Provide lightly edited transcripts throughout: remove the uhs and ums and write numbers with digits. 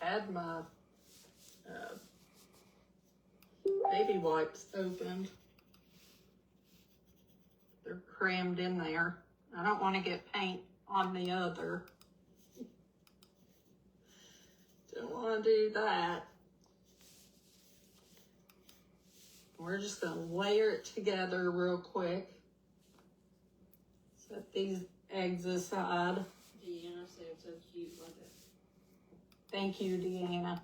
had my baby wipes opened. They're crammed in there. I don't want to get paint on the other. Don't want to do that. We're just going to layer it together real quick. Set these eggs aside. Deanna said it's so cute, like it. Thank you, Deanna.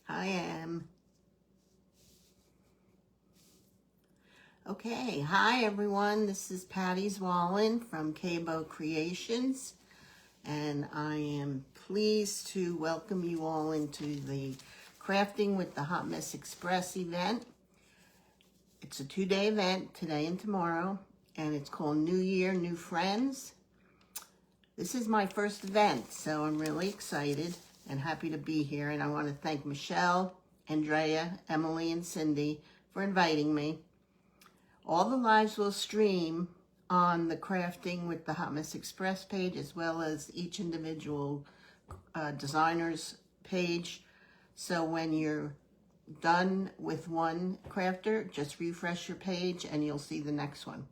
I am. Okay, hi everyone. This is Patty Zwollen from Cabo Creations, and I am pleased to welcome you all into the Crafting with the Hot Mess Express event. It's a 2-day event, today and tomorrow, and it's called New Year, New Friends. This is my first event, so I'm really excited and happy to be here, and I want to thank Michelle, Andrea, Emily, and Cindy for inviting me. All the lives will stream on the Crafting with the Hot Mess Express page, as well as each individual designer's page. So when you're done with one crafter, just refresh your page and you'll see the next one.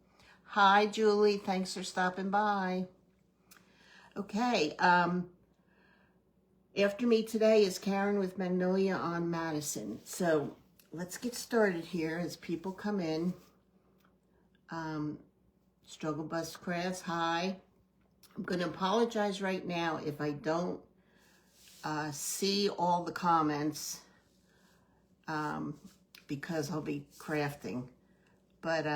Hi, Julie. Thanks for stopping by. Okay, after me today is Karen with Magnolia on Madison. So let's get started here as people come in. Struggle Bus Crafts, hi. I'm going to apologize right now if I don't see all the comments because I'll be crafting. But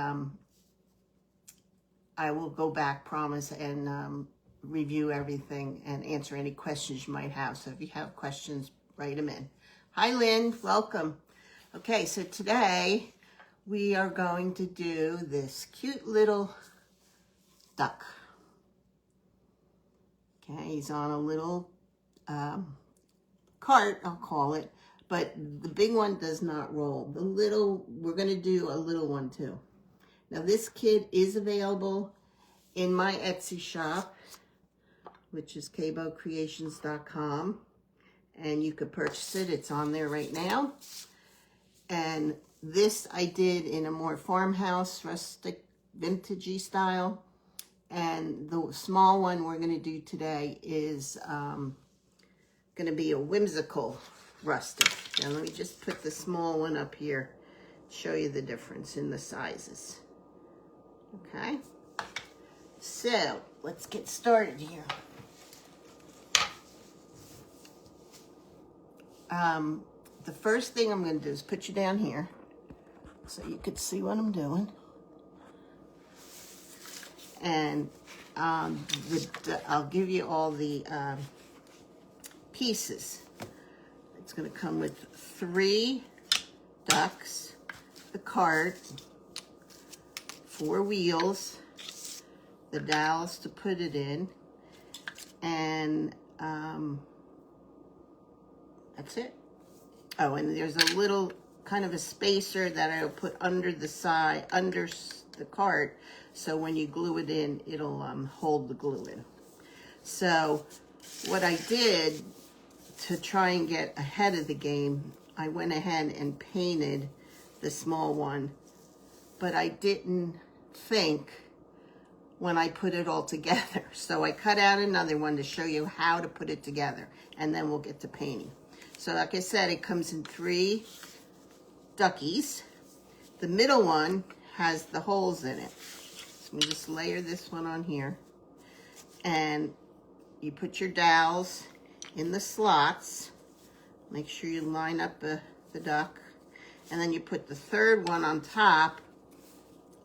I will go back, promise, and review everything and answer any questions you might have. So if you have questions, write them in. Hi, Lynn. Welcome. Okay, so today we are going to do this cute little duck. Okay, he's on a little cart, I'll call it, but the big one does not roll. The little, we're going to do a little one too. Now this kit is available in my Etsy shop, which is cabocreations.com, and you could purchase it. It's on there right now. And this I did in a more farmhouse, rustic, vintagey style. And the small one we're going to do today is going to be a whimsical rustic. Now let me just put the small one up here, show you the difference in the sizes. Okay, so let's get started here. The first thing I'm going to do is put you down here so you can see what I'm doing. And I'll give you all the pieces. It's going to come with 3 ducks, the cart, 4 wheels, the dowels to put it in, and that's it. Oh, and there's a little kind of a spacer that I'll put under the side, under the cart, so when you glue it in, it'll hold the glue in. So what I did to try and get ahead of the game, I went ahead and painted the small one, but I didn't think when I put it all together. So I cut out another one to show you how to put it together, and then we'll get to painting. So like I said, it comes in 3 duckies. The middle one has the holes in it. So we just layer this one on here, and you put your dowels in the slots. Make sure you line up the duck, and then you put the third one on top,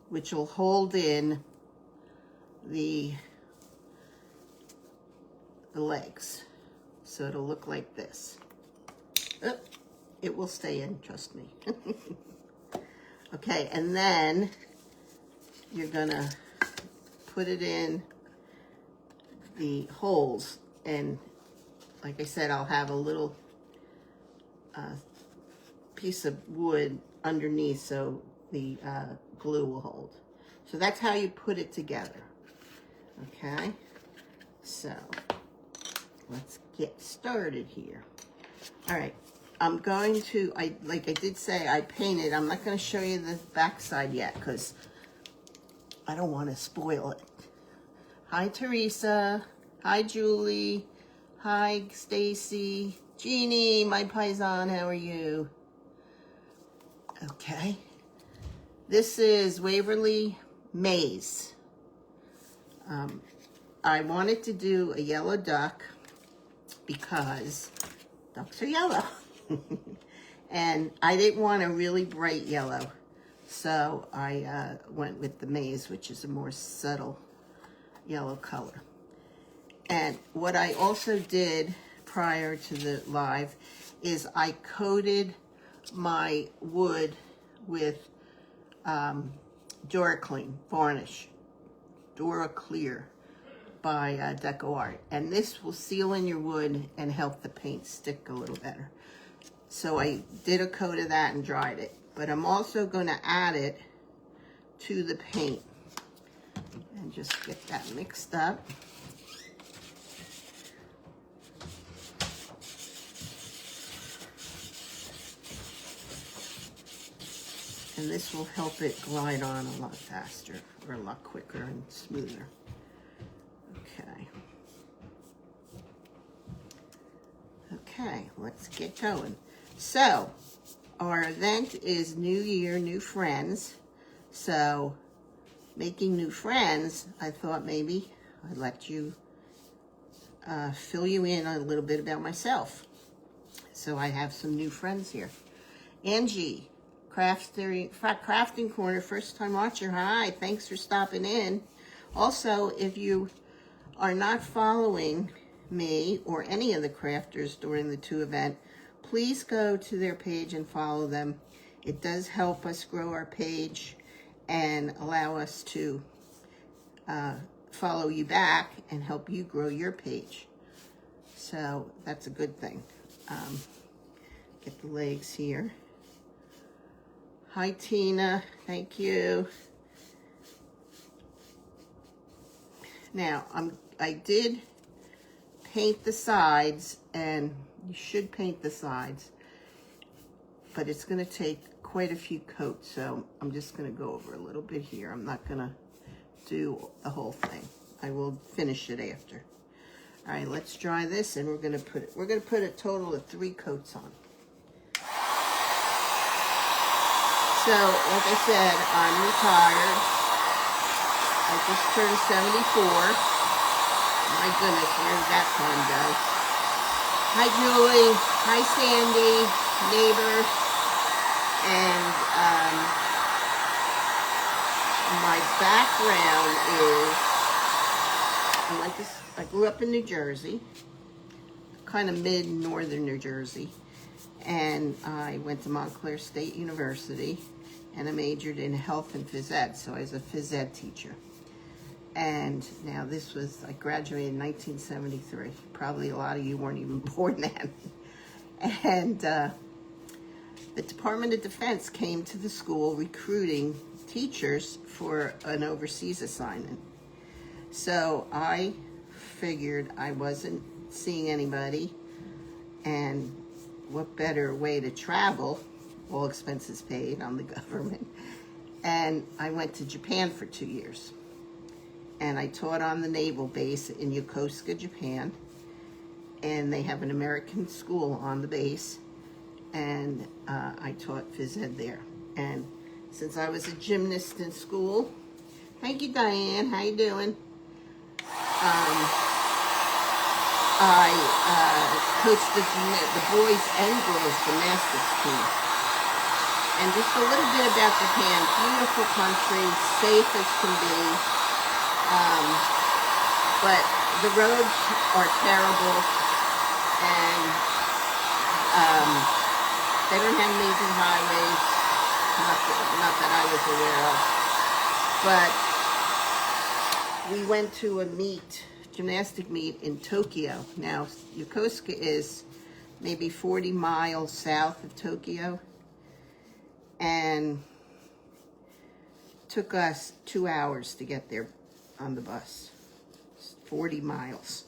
which will hold in the legs. So it'll look like this. Oh, it will stay in, trust me. Okay, and then you're gonna put it in the holes, and like I said, I'll have a little piece of wood underneath so the glue will hold. So that's how you put it together. Okay, so let's get started here. All right, I'm going to, like I did say, I painted. I'm not going to show you the back side yet because I don't want to spoil it. Hi, Teresa. Hi, Julie. Hi, Stacy. Jeannie, my paisan, how are you? Okay. This is Waverly Maze. I wanted to do a yellow duck because ducks are yellow. And I didn't want a really bright yellow. So I went with the Maze, which is a more subtle yellow color. And what I also did prior to the live is I coated my wood with DuraClean varnish, DuraClear by Deco Art. And this will seal in your wood and help the paint stick a little better. So I did a coat of that and dried it. But I'm also going to add it to the paint and just get that mixed up. And this will help it glide on a lot faster, or a lot quicker and smoother. Okay. Okay, let's get going. So, our event is New Year, New Friends. So, making new friends, I thought maybe I'd let you fill you in a little bit about myself. So I have some new friends here. Angie, Crafting Corner, first time watcher. Hi, thanks for stopping in. Also, if you are not following me or any of the crafters during the 2 event, please go to their page and follow them. It does help us grow our page and allow us to follow you back and help you grow your page. So that's a good thing. Get the legs here. Hi, Tina. Thank you. Now, I did paint the sides, and you should paint the sides, but it's going to take quite a few coats, so I'm just going to go over a little bit here. I'm not going to do the whole thing. I will finish it after. All right, let's dry this, and we're going to put a total of 3 coats on. So, like I said, I'm retired. I just turned 74. My goodness, where did that time go? Hi, Julie. Hi, Sandy. Neighbor. And my background is, I grew up in New Jersey, kind of mid-northern New Jersey. And I went to Montclair State University, and I majored in health and phys ed, so I was a phys ed teacher. And now I graduated in 1973. Probably a lot of you weren't even born then. And the Department of Defense came to the school recruiting teachers for an overseas assignment. So I figured I wasn't seeing anybody, and what better way to travel, all expenses paid on the government. And I went to Japan for 2 years. And I taught on the naval base in Yokosuka, Japan. And they have an American school on the base. And I taught phys ed there. And since I was a gymnast in school, thank you, Diane, how you doing? I coached the boys and girls gymnastics team. And just a little bit about Japan. Beautiful country, safe as can be. But the roads are terrible, and they don't have major highways, not that I was aware of. But we went to a gymnastic meet in Tokyo. Now, Yokosuka is maybe 40 miles south of Tokyo, and took us 2 hours to get there on the bus. 40 miles.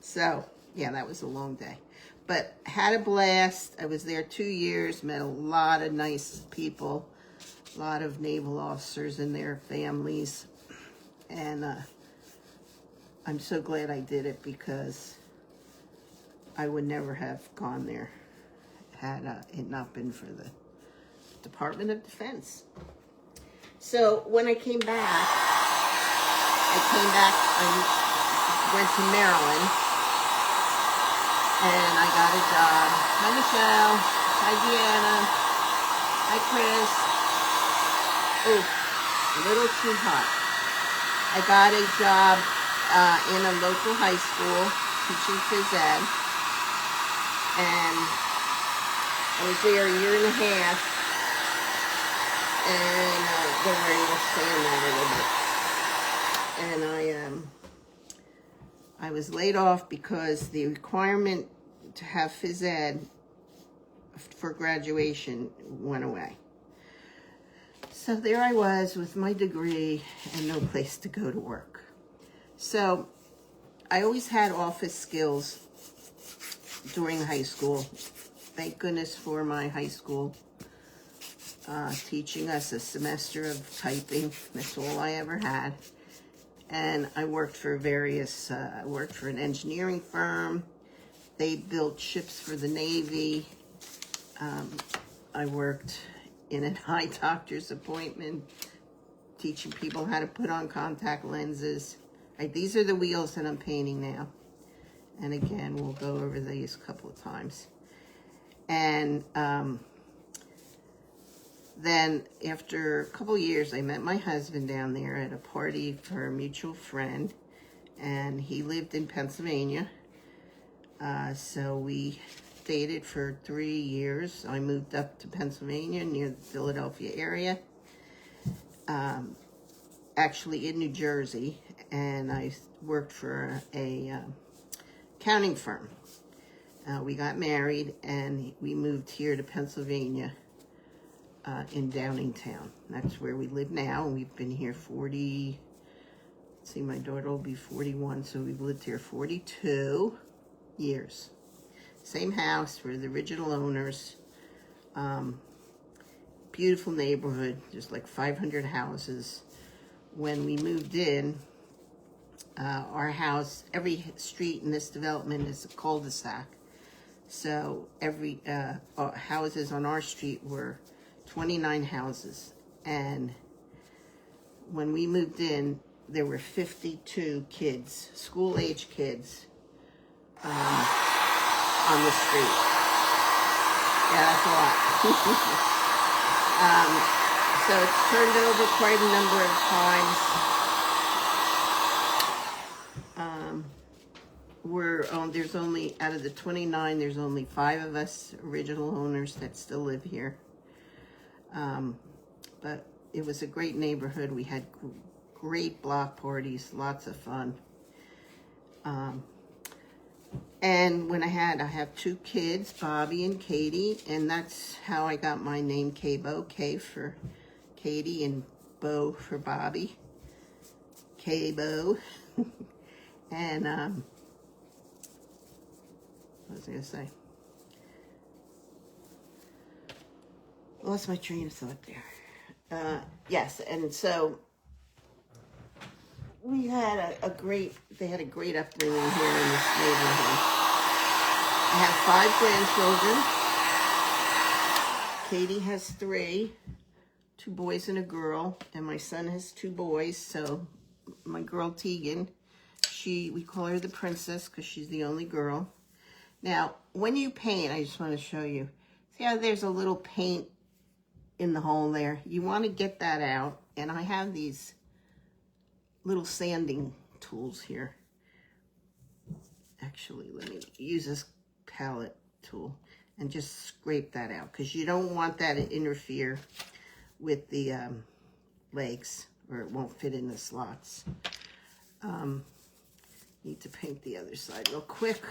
So, yeah, that was a long day. But had a blast. I was there 2 years, met a lot of nice people, a lot of naval officers and their families. And I'm so glad I did it, because I would never have gone there had it not been for the Department of Defense. So when I came back, I went to Maryland, and I got a job. Hi, Michelle. Hi, Deanna. Hi, Chris. Oh, a little too hot. I got a job in a local high school teaching phys ed, and I was there a year and a half, and don't worry, we'll stay on that a little bit. And I was laid off because the requirement to have phys ed for graduation went away. So there I was with my degree and no place to go to work. So I always had office skills during high school. Thank goodness for my high school teaching us a semester of typing. That's all I ever had. And I worked for I worked for an engineering firm. They built ships for the Navy. I worked in an eye doctor's appointment, teaching people how to put on contact lenses. These are the wheels that I'm painting now. And again, we'll go over these a couple of times. And then after a couple of years, I met my husband down there at a party for a mutual friend, and he lived in Pennsylvania. So we dated for 3 years. I moved up to Pennsylvania near the Philadelphia area, actually in New Jersey, and I worked for a accounting firm. We got married, and we moved here to Pennsylvania in Downingtown. That's where we live now, and we've been here 40, let's see, my daughter will be 41, so we've lived here 42 years. Same house, we're the original owners. Beautiful neighborhood, just like 500 houses. When we moved in, our house, every street in this development is a cul-de-sac. So every houses on our street were 29 houses. And when we moved in, there were 52 kids, school-age kids, on the street. Yeah, that's a lot. So it's turned over quite a number of times. There's only, out of the 29, there's only 5 of us original owners that still live here. But it was a great neighborhood. We had great block parties, lots of fun. And when I have 2 kids, Bobby and Katie, and that's how I got my name, K-Bo. K for Katie and Bo for Bobby. K-Bo. And, what was I gonna say? Lost my train of thought there. Yes, and so we had they had a great upbringing here in this neighborhood. I have 5 grandchildren. Katie has 3, 2 boys and a girl, and my son has 2 boys. So my girl Tegan, we call her the princess because she's the only girl. Now, when you paint, I just want to show you. See how there's a little paint in the hole there? You want to get that out, and I have these little sanding tools here. Actually, let me use this palette tool and just scrape that out, because you don't want that to interfere with the legs, or it won't fit in the slots. Need to paint the other side real quick.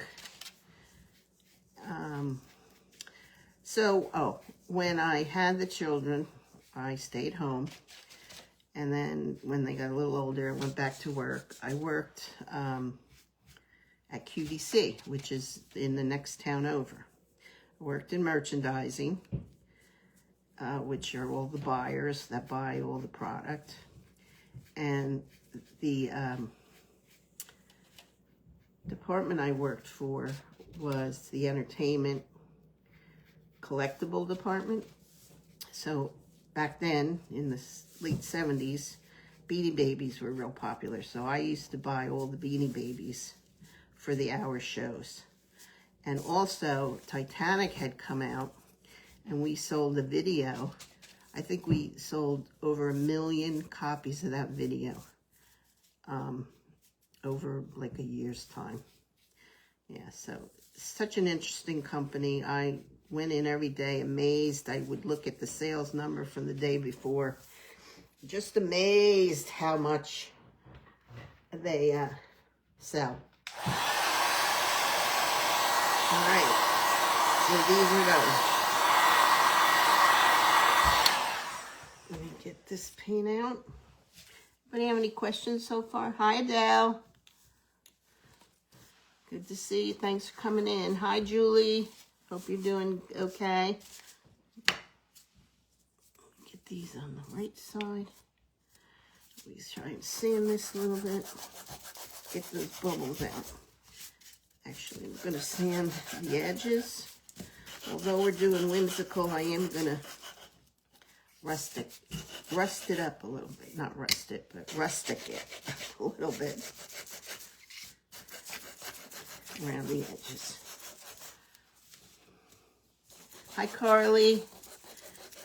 When I had the children, I stayed home. And then when they got a little older, I went back to work. I worked at QDC, which is in the next town over. I worked in merchandising, which are all the buyers that buy all the product. And the department I worked for was the entertainment collectible department. So back then, in the late 70s, Beanie Babies were real popular. So I used to buy all the Beanie Babies for the hour shows. And also, Titanic had come out, and we sold the video. I think we sold over 1 million copies of that video over like a year's time. Yeah, so such an interesting company. I went in every day amazed. I would look at the sales number from the day before. Just amazed how much they sell. All right, so these are those. Let me get this paint out. Anybody have any questions so far? Hi, Adele. Good to see you. Thanks for coming in. Hi, Julie. Hope you're doing okay. Get these on the right side. Please try and sand this a little bit. Get those bubbles out. Actually, I'm going to sand the edges. Although we're doing whimsical, I am going to rust it up a little bit. Not rust it, but rustic it a little bit around the edges. Hi, Carly.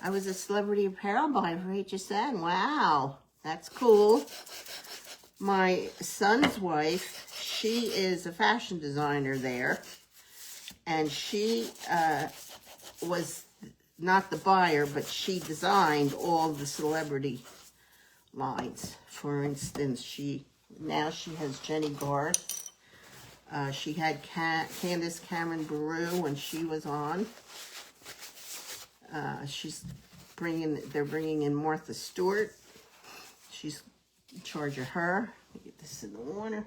I was a celebrity apparel buyer for HSN. Wow, that's cool. My son's wife, she is a fashion designer there, and she was not the buyer, but she designed all the celebrity lines. For instance, now she has Jenny Garth. She had Candace Cameron Bure when she was on. They're bringing in Martha Stewart. She's in charge of her. Let me get this in the water.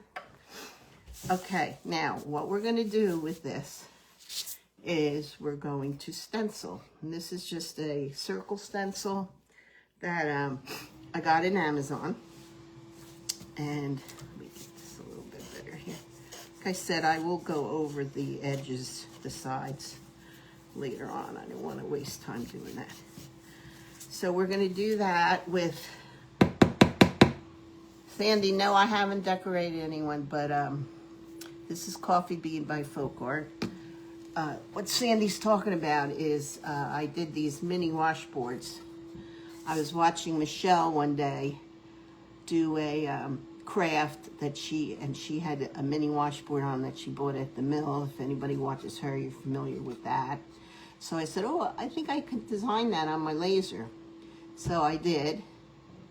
Okay, now what we're going to do with this is we're going to stencil. And this is just a circle stencil that I got in Amazon. And let me get this a little bit better here. Like I said, I will go over the edges, the sides later on. I don't want to waste time doing that. So we're going to do that with Sandy. No, I haven't decorated anyone, but this is Coffee Bean by Folk Art. What Sandy's talking about is I did these mini washboards. I was watching Michelle one day do a craft that she had a mini washboard on that she bought at the mill. If anybody watches her, you're familiar with that. So I said, oh, I think I could design that on my laser. So I did,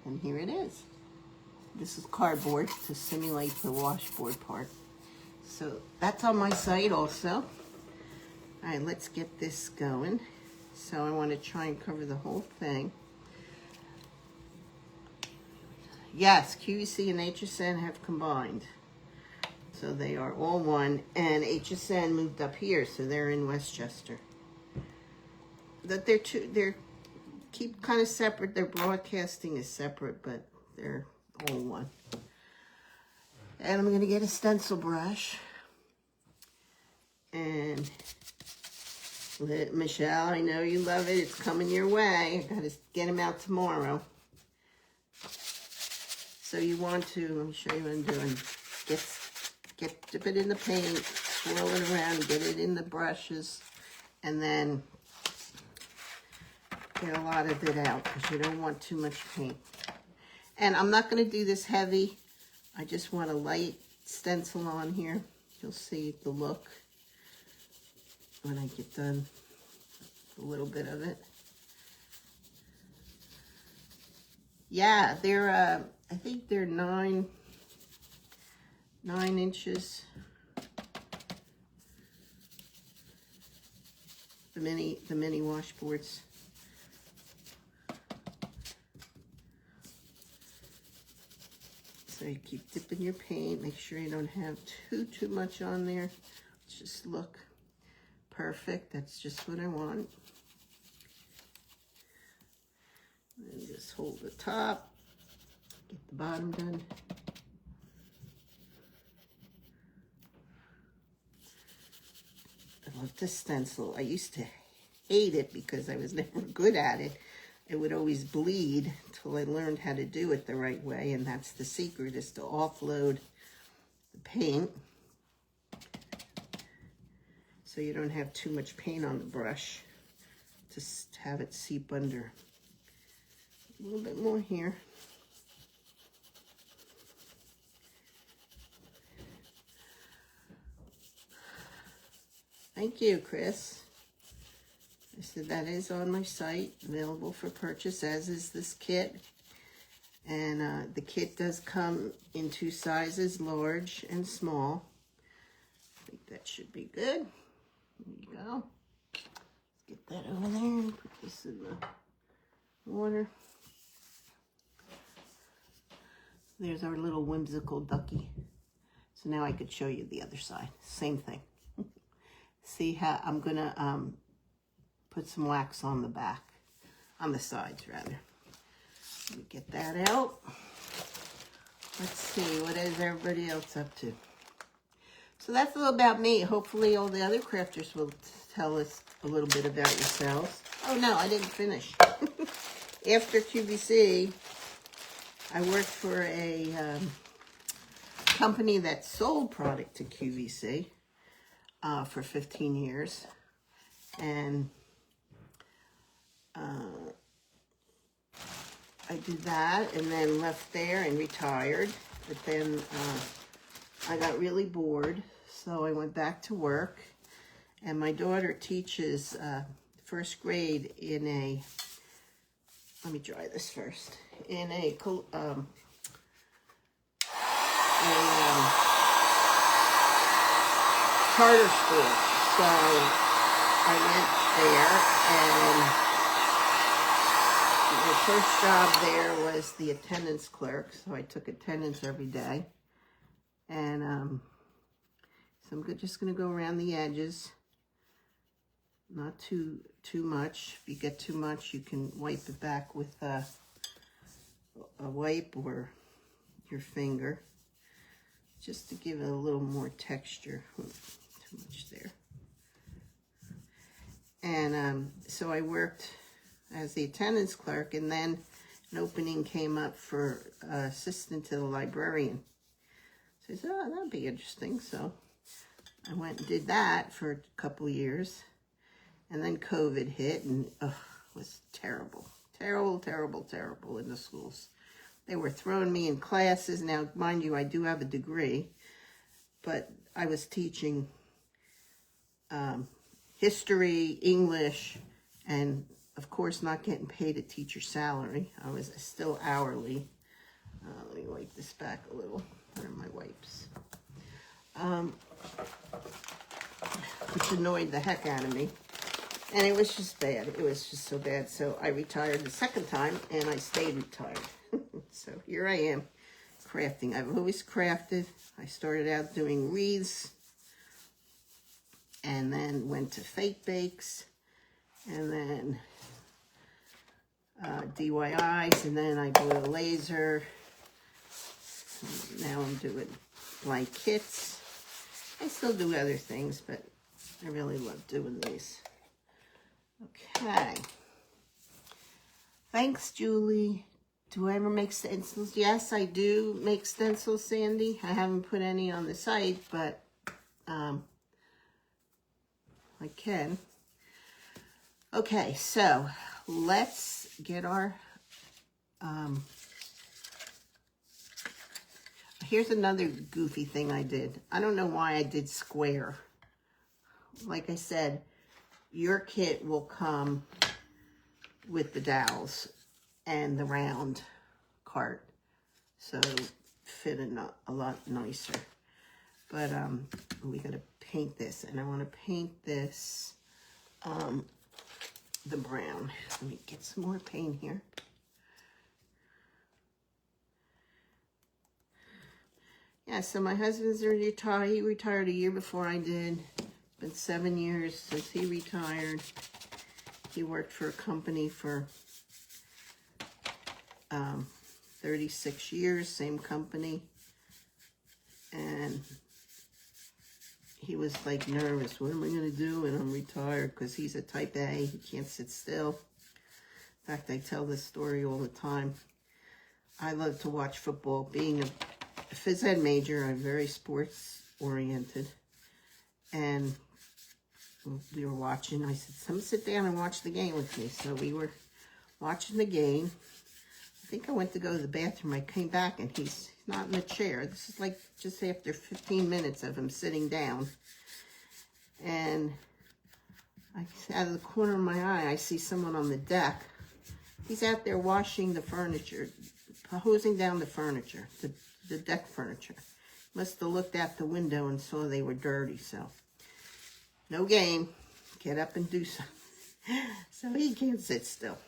and here it is. This is cardboard to simulate the washboard part. So that's on my site also. All right, let's get this going. So I want to try and cover the whole thing. Yes, QVC and HSN have combined. So they are all one, and HSN moved up here, so they're in Westchester. That they're keep kind of separate. Their broadcasting is separate, but they're all one. And I'm gonna get a stencil brush. And Michelle, I know you love it. It's coming your way. I gotta get them out tomorrow. So you want to, let me show you what I'm doing. Dip it in the paint, swirl it around, get it in the brushes, and then get a lot of it out because you don't want too much paint. And I'm not going to do this heavy. I just want a light stencil on here. You'll see the look when I get done a little bit of it. Yeah, they're, I think they're 9 inches. The mini washboards. So you keep dipping your paint. Make sure you don't have too much on there. Just look perfect. That's just what I want. And just hold the top. Get the bottom done. I love this stencil. I used to hate it because I was never good at it. It would always bleed until I learned how to do it the right way, and that's the secret, is to offload the paint so you don't have too much paint on the brush. Just have it seep under. A little bit more here. Thank you, Chris. I said that is on my site, available for purchase, as is this kit. And the kit does come in 2 sizes, large and small. I think that should be good. There you go. Let's get that over there and put this in the water. There's our little whimsical ducky. So now I could show you the other side. Same thing. See how I'm gonna put some wax on the back, on the sides rather. Let me get that out. Let's see, what is everybody else up to? So that's a little about me. Hopefully all the other crafters will tell us a little bit about yourselves. Oh no, I didn't finish. After QVC, I worked for a company that sold product to QVC. For 15 years, and I did that and then left there and retired, but then I got really bored, so I went back to work, and my daughter teaches 1st grade in a, let me dry this first, in a charter school. So I went there, and my first job there was the attendance clerk. So I took attendance every day. And so I'm just going to go around the edges. Not too much. If you get too much, you can wipe it back with a wipe or your finger. Just to give it a little more texture. Too much there. And so I worked as the attendance clerk, and then an opening came up for assistant to the librarian. So I said, oh, that'd be interesting. So I went and did that for a couple years, and then COVID hit, and it was terrible. Terrible in the schools. They were throwing me in classes. Now, mind you, I do have a degree, but I was teaching history, English, and of course not getting paid a teacher salary. I was still hourly. Let me wipe this back a little. Where are my wipes? which annoyed the heck out of me. And it was just bad. It was just so bad. So I retired the second time, and I stayed retired. So here I am, crafting. I've always crafted. I started out doing wreaths, and then went to fake bakes, and then DIYs, and then I do a laser. Now I'm doing blank kits. I still do other things, but I really love doing these. Okay. Thanks, Julie. Do I ever make stencils? Yes, I do make stencils, Sandy. I haven't put any on the site, but I can. Okay, so let's get our... here's another goofy thing I did. I don't know why I did square. Like I said, your kit will come with the dowels and the round cart, so it'll fit a lot nicer. But we gotta paint this, and I want to paint this the brown. Let me get some more paint here. Yeah, so my husband's retired. He retired a year before I did. It's been 7 years since he retired. He worked for a company for 36 years, same company. And he was like nervous. What am I going to do when I'm retired? Because he's a type A. He can't sit still. In fact, I tell this story all the time. I love to watch football. Being a phys ed major, I'm very sports oriented. And we were watching. I said, "Come sit down and watch the game with me." So we were watching the game. I think I went to go to the bathroom. I came back and he's not in the chair. This is like just after 15 minutes of him sitting down. And out of the corner of my eye, I see someone on the deck. He's out there washing the furniture, hosing down the furniture, the deck furniture. Must have looked out the window and saw they were dirty, so no game. Get up and do something. So he can't sit still.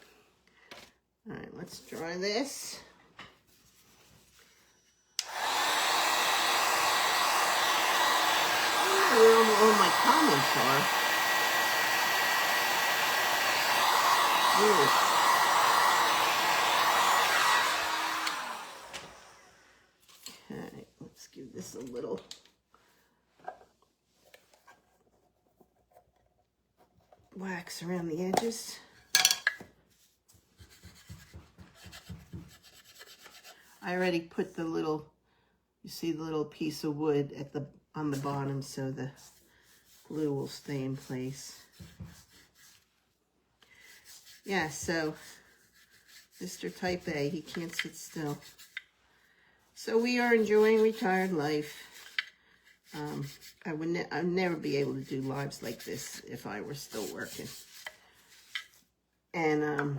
All right, let's try this. I don't know where all my comments are. Ooh. Okay, let's give this a little wax around the edges. I already put the little, you see the little piece of wood on the bottom so the glue will stay in place. Yeah, so Mr. Type A, he can't sit still. So we are enjoying retired life. I'd never be able to do lives like this if I were still working. And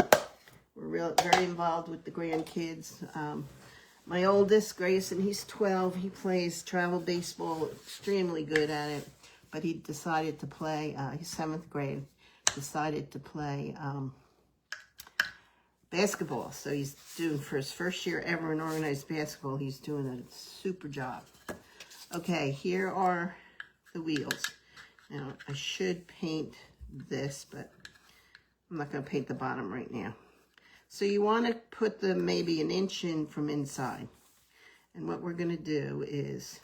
we're very involved with the grandkids. My oldest, Grayson, he's 12. He plays travel baseball, extremely good at it. But he decided to play, he's 7th grade, decided to play basketball. So he's doing, for his first year ever in organized basketball, he's doing a super job. Okay, here are the wheels. Now, I should paint this, but I'm not going to paint the bottom right now. So you want to put them maybe an inch in from inside. And what we're going to do is,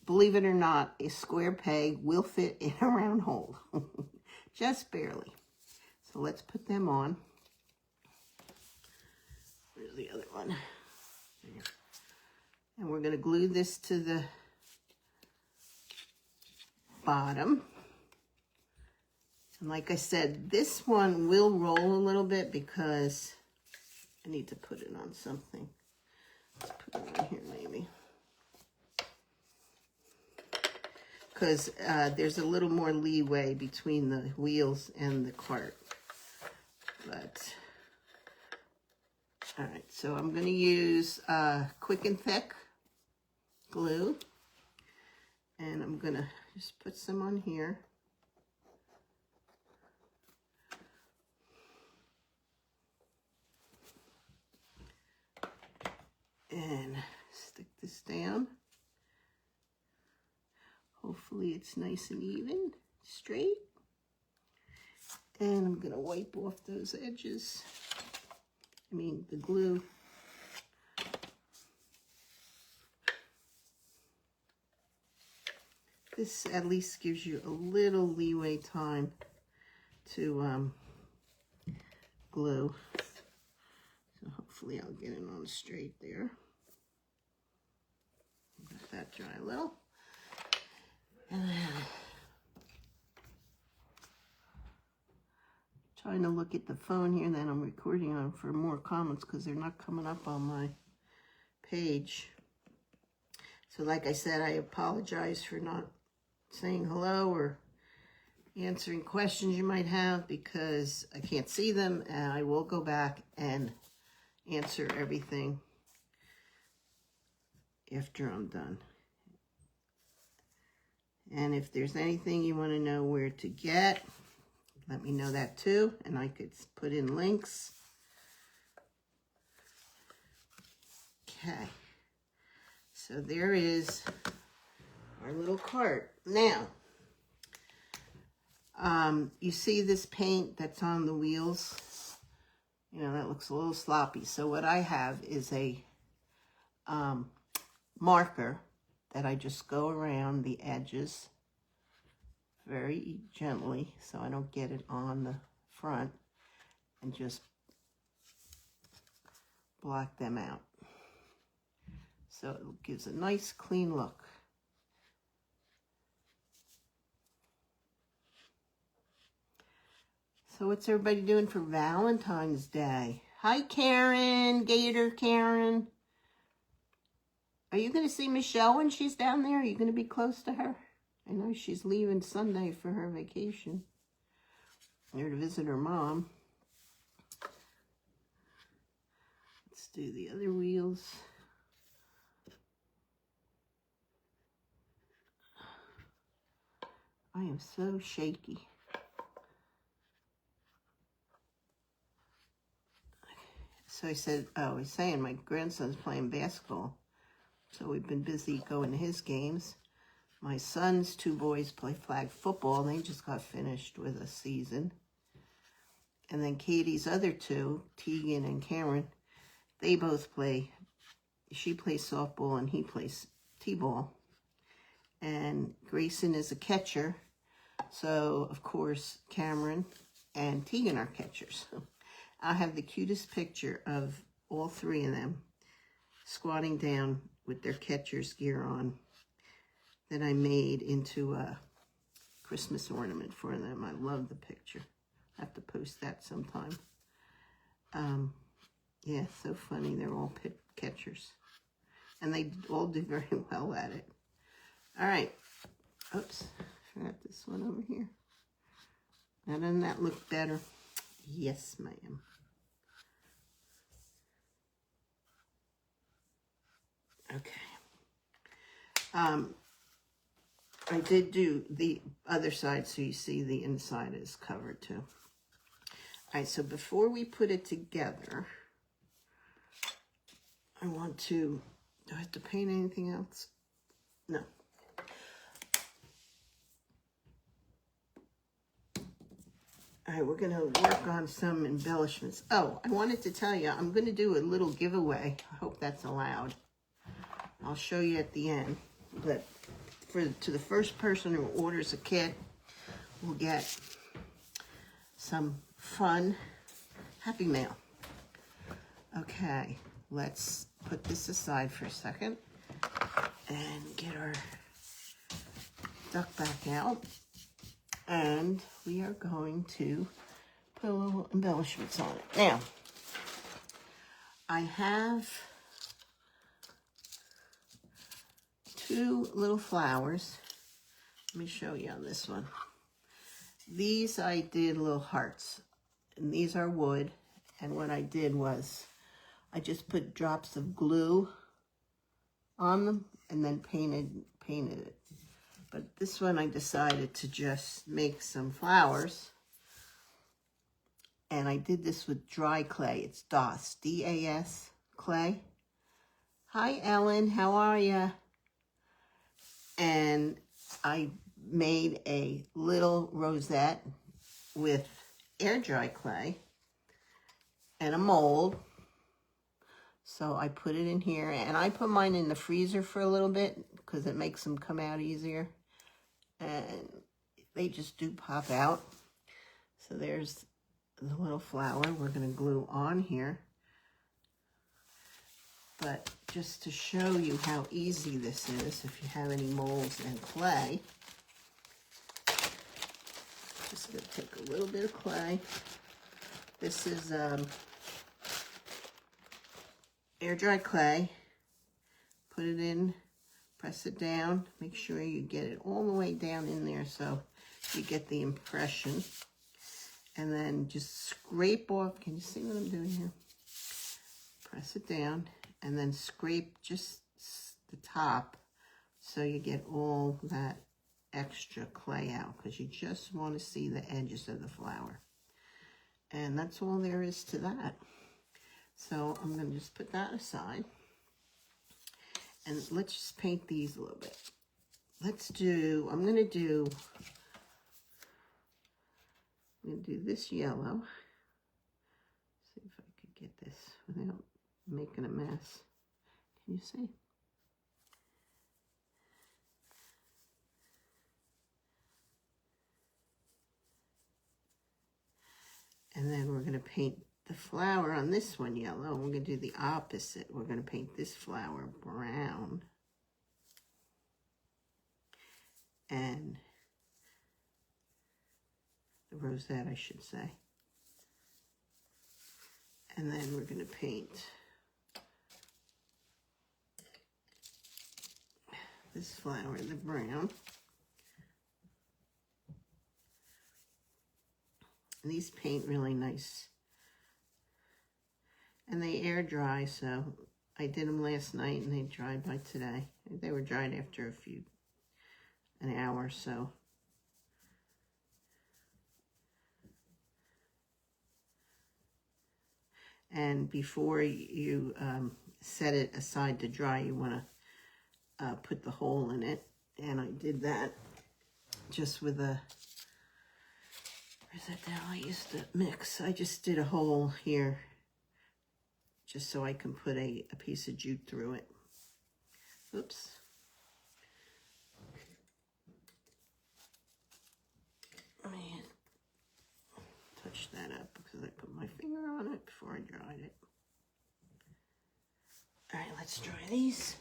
believe it or not, a square peg will fit in a round hole. Just barely. So let's put them on. Where's the other one? There. And we're going to glue this to the bottom. And like I said, this one will roll a little bit because I need to put it on something. Let's put it on here maybe. Because there's a little more leeway between the wheels and the cart. But, all right, so I'm going to use Quick and Thick glue. And I'm gonna just put some on here. And stick this down. Hopefully it's nice and even, straight. And I'm gonna wipe off those edges. The glue. This at least gives you a little leeway time to glue. So hopefully I'll get it on straight there. Let that dry a little. And then trying to look at the phone here that I'm recording on for more comments because they're not coming up on my page. So like I said, I apologize for not saying hello or answering questions you might have because I can't see them, and I will go back and answer everything after I'm done. And if there's anything you want to know where to get, let me know that too, and I could put in links. Okay, so there is our little cart. Now, you see this paint that's on the wheels? That looks a little sloppy. So what I have is a marker that I just go around the edges very gently so I don't get it on the front, and just block them out. So it gives a nice clean look. So what's everybody doing for Valentine's Day? Hi, Karen, Gator Karen. Are you going to see Michelle when she's down there? Are you going to be close to her? I know she's leaving Sunday for her vacation. There to visit her mom. Let's do the other wheels. I am so shaky. So I was saying my grandson's playing basketball. So we've been busy going to his games. My son's two boys play flag football, and they just got finished with a season. And then Katie's other two, Tegan and Cameron, they both play. She plays softball and he plays t-ball. And Grayson is a catcher. So, of course, Cameron and Tegan are catchers. I have the cutest picture of all three of them squatting down with their catcher's gear on that I made into a Christmas ornament for them. I love the picture. I have to post that sometime. Yeah, so funny. They're all catchers. And they all do very well at it. All right. Oops. Forgot this one over here. Now, doesn't that look better? Yes, ma'am. Okay. I did do the other side so you see the inside is covered too. All right, so before we put it together, I want to, do I have to paint anything else? No. All right, we're gonna work on some embellishments. Oh, I wanted to tell you, I'm gonna do a little giveaway. I hope that's allowed. I'll show you at the end, but to the first person who orders a kit, we'll get some fun Happy Mail. Okay, let's put this aside for a second and get our duck back out. And we are going to put a little embellishments on it. Now, I have two little flowers. Let me show you on this one. These I did little hearts, and these are wood. And what I did was I just put drops of glue on them and then painted it. But this one I decided to just make some flowers. And I did this with dry clay. It's DAS, D-A-S, clay. Hi, Ellen. How are ya? And I made a little rosette with air dry clay and a mold. So I put it in here, and I put mine in the freezer for a little bit because it makes them come out easier. And they just do pop out. So there's the little flower we're going to glue on here. But just to show you how easy this is, if you have any molds and clay, just going to take a little bit of clay. This is air dry clay. Put it in, press it down, make sure you get it all the way down in there so you get the impression. And then just scrape off, can you see what I'm doing here? Press it down and then scrape just the top so you get all that extra clay out, because you just want to see the edges of the flower. And that's all there is to that. So I'm going to just put that aside. And let's just paint these a little bit. I'm going to do this yellow. See if I could get this without making a mess. Can you see? And then we're going to paint the flower on this one yellow. We're going to do the opposite. We're going to paint this flower brown. And the rosette, I should say. And then we're going to paint this flower the brown. And these paint really nice. And they air dry, so I did them last night and they dried by today. They were dried after an hour or so. And before you set it aside to dry, you want to put the hole in it. And I did that just with a, where's that down? I used to mix. I just did a hole here just so I can put a piece of jute through it. Oops. Man, touch that up because I put my finger on it before I dried it. All right, let's dry these.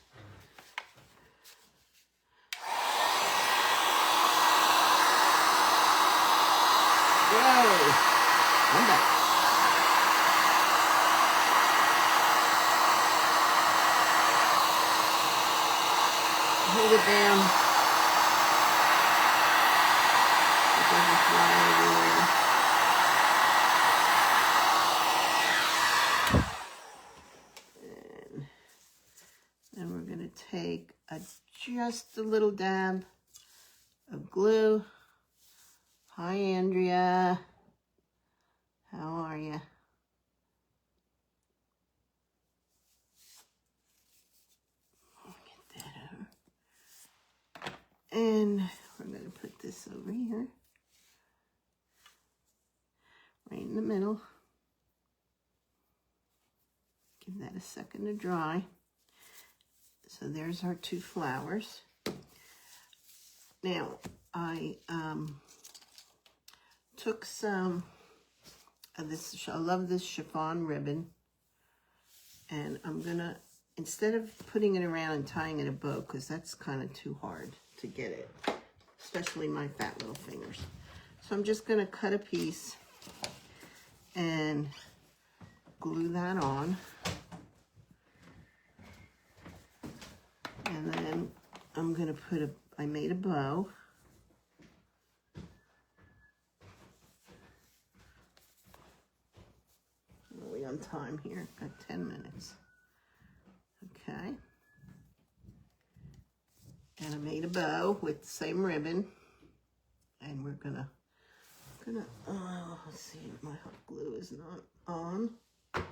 Whoa, I'm back. Hold it down. It doesn't fly everywhere. And then we're going to take just a little dab of glue. Hi, Andrea. How are you? Get that over. And we're going to put this over here. Right in the middle. Give that a second to dry. So there's our two flowers. Now, I took some of this, I love this chiffon ribbon, and I'm gonna, instead of putting it around and tying it a bow, because that's kind of too hard to get it, especially my fat little fingers. So I'm just gonna cut a piece and glue that on. And then I'm gonna put I made a bow. Are we on time here? Got 10 minutes. Okay. And I made a bow with the same ribbon. And we're gonna, let's see, my hot glue is not on. Of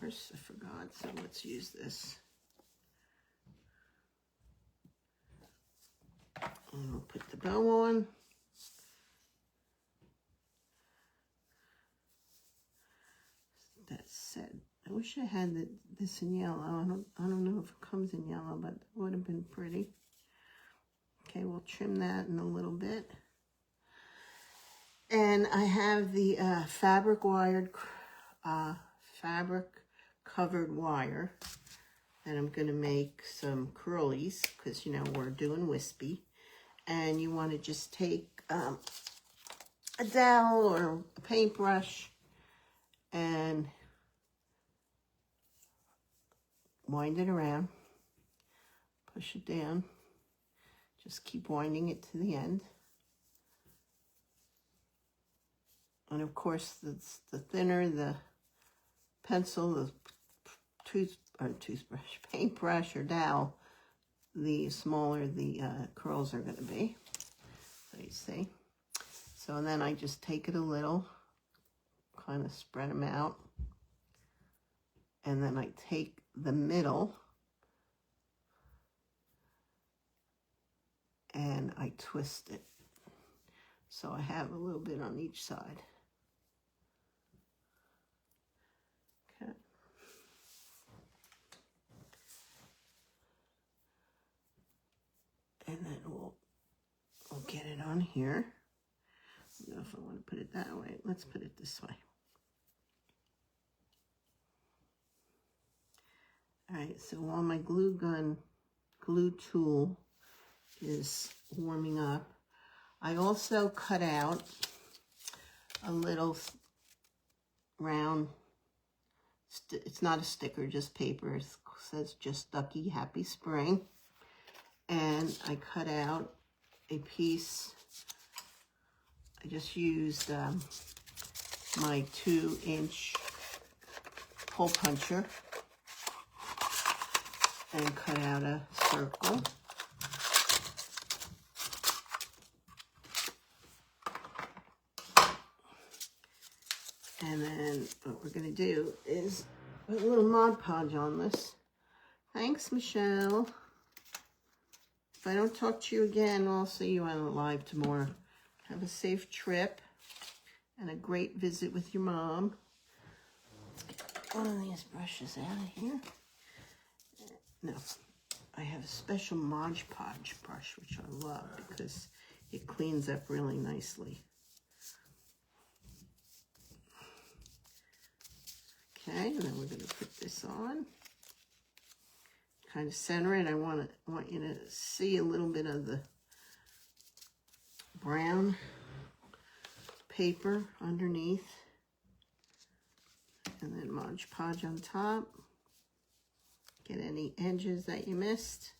course, I forgot, so let's use this. And we'll put the bow on. That said, I wish I had this in yellow. I don't know if it comes in yellow, but it would have been pretty. Okay, we'll trim that in a little bit. And I have the fabric covered wire. And I'm gonna make some curlies because, you know, we're doing wispy. And you want to just take a dowel or a paintbrush and wind it around, push it down, just keep winding it to the end. And of course, the thinner the pencil, the toothbrush, paintbrush or dowel, the smaller the curls are going to be. So you see. So then I just take it a little, kind of spread them out. And then I take the middle and I twist it. So I have a little bit on each side. Okay. And then we'll get it on here. I don't know if I want to put it that way. Let's put it this way. All right, so while my glue tool is warming up, I also cut out a little round, it's not a sticker, just paper. It says just Ducky Happy Spring. And I cut out a piece. I just used my 2-inch hole puncher and cut out a circle. And then what we're going to do is put a little Mod Podge on this. Thanks, Michelle. If I don't talk to you again, I'll see you on live tomorrow. Have a safe trip and a great visit with your mom. Let's get one of these brushes out of here. No, I have a special Mod Podge brush, which I love because it cleans up really nicely. Okay, and then we're going to put this on. Kind of center it. I want you to see a little bit of the brown paper underneath. And then Mod Podge on top. Get any edges that you missed.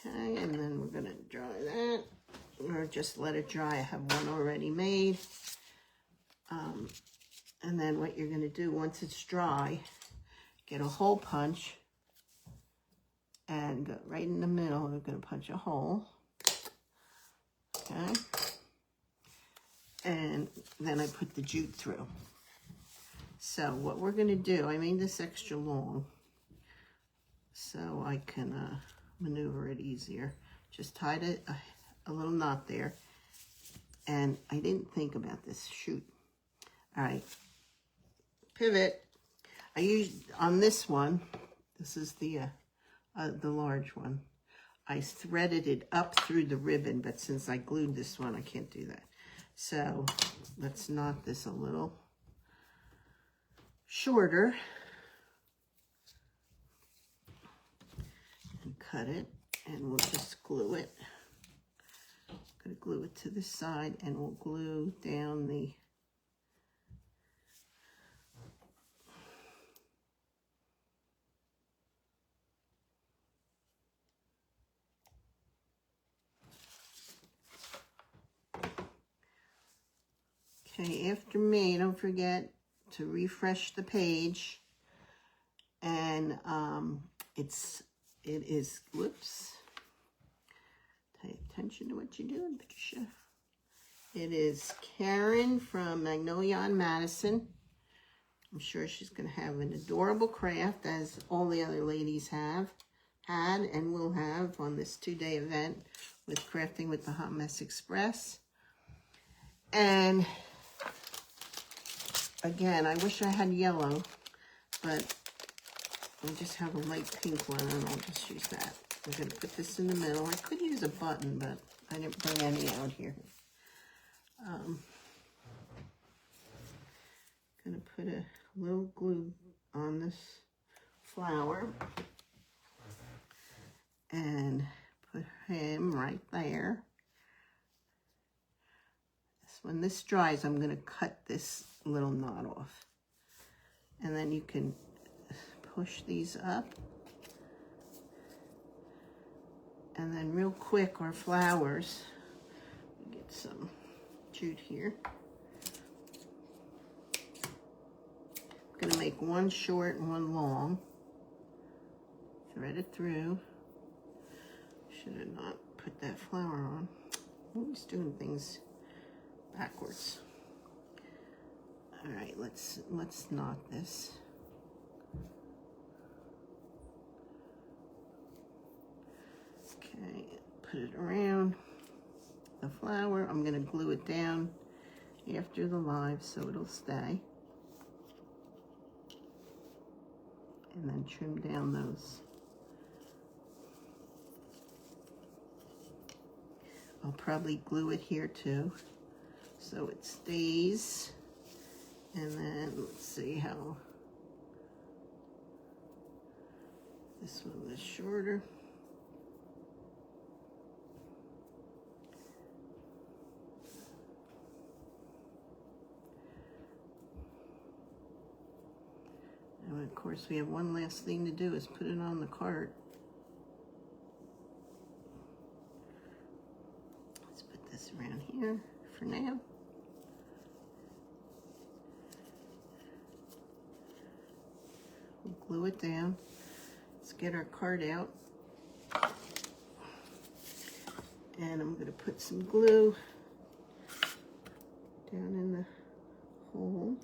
Okay, and then we're going to dry that. Or just let it dry. I have one already made. And then what you're going to do once it's dry, get a hole punch and go right in the middle. We're going to punch a hole. Okay. And then I put the jute through. So what we're going to do, I made this extra long so I can maneuver it easier. Just tied a little knot there. And I didn't think about this. Shoot. All right. Pivot. I used, on this one, this is the large one. I threaded it up through the ribbon, but since I glued this one, I can't do that. So let's knot this a little shorter and cut it, and we'll just glue it. I'm going to glue it to the side, and we'll glue down the Okay, after me, don't forget to refresh the page. And it is, whoops. Pay attention to what you're doing, Patricia. It is Karen from Magnolia on Madison. I'm sure she's going to have an adorable craft, as all the other ladies have had and will have on this 2-day event with Crafting with the Hot Mess Express. And again, I wish I had yellow, but I just have a light pink one, and I'll just use that. I'm going to put this in the middle. I could use a button, but I didn't bring any out here. Going to put a little glue on this flower and put him right there. When this dries, I'm going to cut this little knot off. And then you can push these up. And then real quick, our flowers, get some jute here. I'm going to make one short and one long. Thread it through. Should have not put that flower on. I'm always doing things backwards. All right, let's knot this. Okay, put it around the flower. I'm gonna glue it down after the live so it'll stay. And then trim down those. I'll probably glue it here too, so it stays. And then let's see how this one is shorter. And of course we have one last thing to do, is put it on the cart. Let's put this around here for now. We'll glue it down. Let's get our card out. And I'm going to put some glue down in the hole.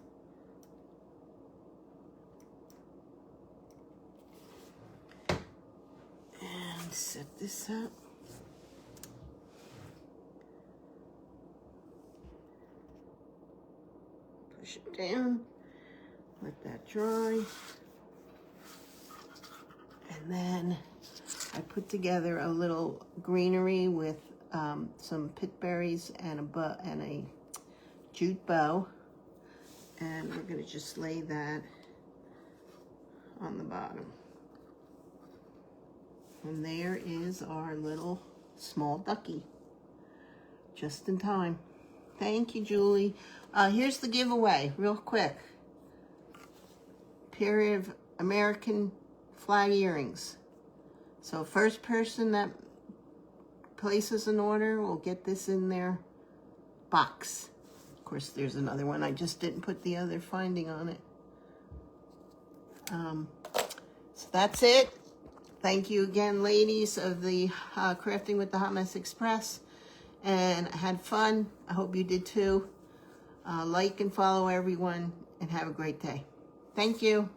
And set this up. Push it down. Let that dry. And then I put together a little greenery with some pit berries and a jute bow. And we're going to just lay that on the bottom. And there is our little small ducky. Just in time. Thank you, Julie. Here's the giveaway, real quick. Pair of American flag earrings. So first person that places an order will get this in their box. Of course, there's another one. I just didn't put the other finding on it. So that's it. Thank you again, ladies of the Crafting with the Hot Mess Express. And I had fun. I hope you did too. Like and follow everyone, and have a great day. Thank you.